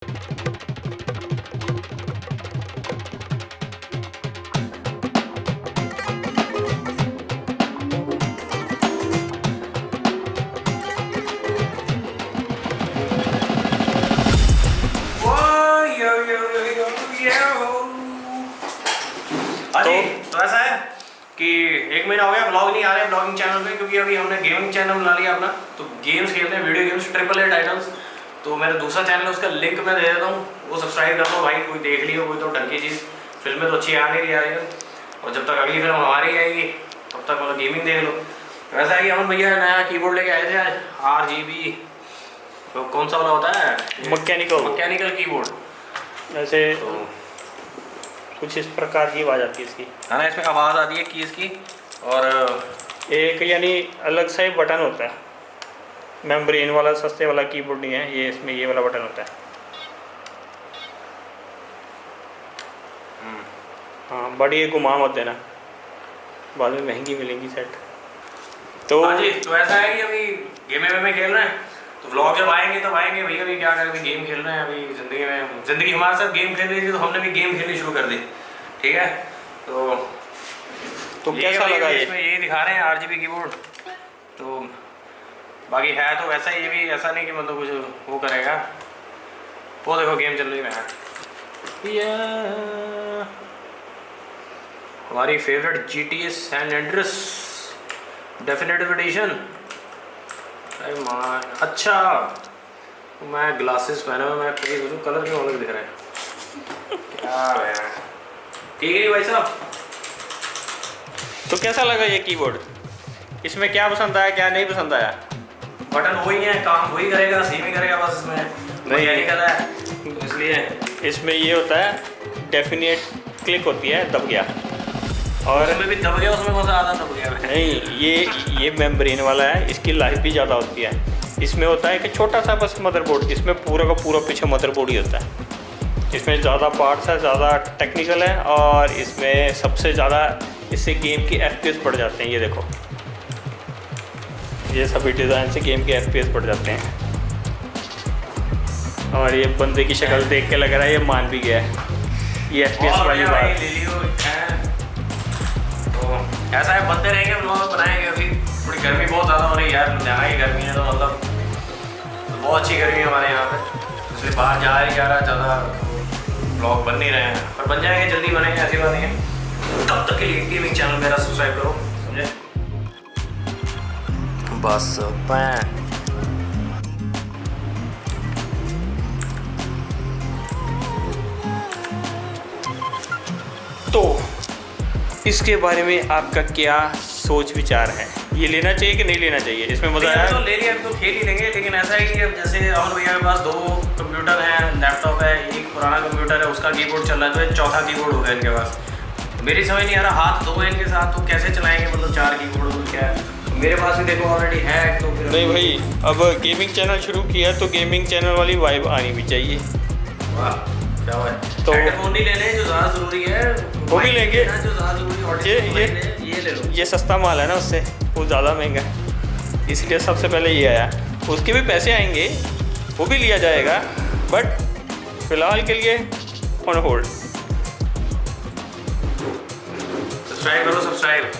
तो ऐसा है कि 1 महीना हो गया ब्लॉग नहीं आ रहे ब्लॉगिंग चैनल पे, क्योंकि अभी हमने गेमिंग चैनल बना लिया अपना। तो गेम्स खेलते हैं, video games, triple A titles. तो मेरा दूसरा चैनल है, उसका लिंक मैं दे देता हूँ, वो सब्सक्राइब कर लो भाई। कोई देख लियो, कोई तो ढंग की चीज़। फिल्में तो अच्छी आ नहीं रही आएगा, और जब तक अगली फिल्म हमारी आएगी तब तक मतलब गेमिंग देख लो। तो ऐसा है कि अमन भैया नया कीबोर्ड लेके आए थे आज, RGB, तो कौन सा वाला होता है, मैकेनिकल कीबोर्ड। ऐसे तो कुछ इस प्रकार की आवाज़ आती है इसकी, है ना, इसमें आवाज़ आती है कीज़ की। और एक यानी अलग सा ही बटन होता है, मेम्ब्रेन वाला सस्ते वाला कीबोर्ड नहीं है ये, इसमें ये वाला बटन होता है। हाँ, बट ये घुमा मत देना, बाद में महंगी मिलेंगी सेट। तो हाँ जी, तो ऐसा है कि अभी गेम में खेल रहे हैं, तो व्लॉग जब आएंगे तब आएंगे भैया। अभी क्या करें, अभी गेम खेल रहे हैं। अभी ज़िंदगी हमारे साथ गेम खेल रही थी, तो हमने भी गेम खेलनी शुरू कर दी। ठीक है, तो कैसा लगा ये? इसमें ये दिखा रहे हैं RGB कीबोर्ड। तो बाकी है तो वैसा, ये भी ऐसा नहीं कि मतलब कुछ वो करेगा। वो देखो गेम चल रही है हमारी favourite GTA San Andreas definitive edition. अच्छा, मैं ग्लासेस पहने हुए, मैं कलर क्यों अलग दिख रहा है क्या है। ठीक है भाई साहब, तो कैसा लगा ये कीबोर्ड? इसमें क्या पसंद आया, क्या नहीं पसंद आया? बटन वही है, काम वही करेगा, सेम ही करेगा, बस इसमें मैकेनिकल है तो इसलिए। इसमें ये होता है डेफिनेट क्लिक होती है, दब गया, और उसमें भी दब गया, उसमें कौन सा आधा दब गया? नहीं, ये मेम्ब्रेन वाला है, इसकी लाइफ भी ज़्यादा होती है। इसमें होता है कि छोटा सा बस मदरबोर्ड, इसमें पूरा का पूरा पीछे मदरबोर्ड ही होता है। इसमें ज़्यादा पार्ट्स है, ज़्यादा टेक्निकल है, और इसमें सबसे ज़्यादा इससे गेम की FPS बढ़ जाते हैं। ये देखो, ये सभी डिज़ाइन से गेम के FPS बढ़ जाते हैं। और ये बंदे की शक्ल देख के लग रहा है ये मान भी गया है ये FPS वाली बात। तो ऐसा है, बनते रहेंगे, ब्लॉग बनाएंगे। अभी थोड़ी गर्मी बहुत ज़्यादा हो रही है यार, लुधियाना की गर्मी है, तो मतलब बहुत अच्छी गर्मी है हमारे यहाँ पे, इसलिए बाहर जा रहा ज़्यादा, ब्लॉग बन नहीं रहे हैं, पर बन जाएंगे, जल्दी बनेंगे, ऐसी बात नहीं है। तब तक के लिए गेमिंग चैनल मेरा सब्सक्राइब करो, समझे? बस तो इसके बारे में आपका क्या सोच विचार है? ये लेना चाहिए कि नहीं लेना चाहिए? इसमें मज़ा आया तो ले लिया, तो खेल ही लेंगे। लेकिन ऐसा है कि अब जैसे अमन भैया के पास 2 कंप्यूटर हैं, लैपटॉप है, एक पुराना कंप्यूटर है, उसका कीबोर्ड चल रहा है, तो ये चौथा कीबोर्ड हो गया इनके पास। मेरी समझ नहीं आ रहा, हाथ 2 है इनके साथ, तो कैसे चलाएंगे, मतलब 4 कीबोर्ड तो क्या है। मेरे पास भी देखो ऑलरेडी है, तो फिर नहीं भाई, अब गेमिंग चैनल शुरू किया तो गेमिंग चैनल वाली वाइब आनी भी चाहिए। वाह, क्या है। तो हेडफोन नहीं लेने जो ज़्यादा ज़रूरी है, वो भी लेंगे जो ज़्यादा ज़रूरी है, ये ले लो। ये सस्ता माल है ना, उससे वो ज़्यादा महंगा है, इसलिए सबसे पहले ये आया। उसके भी पैसे आएंगे, वो भी लिया जाएगा, बट फिलहाल के लिए ऑन होल्ड। सब्सक्राइब करो, सब्सक्राइब।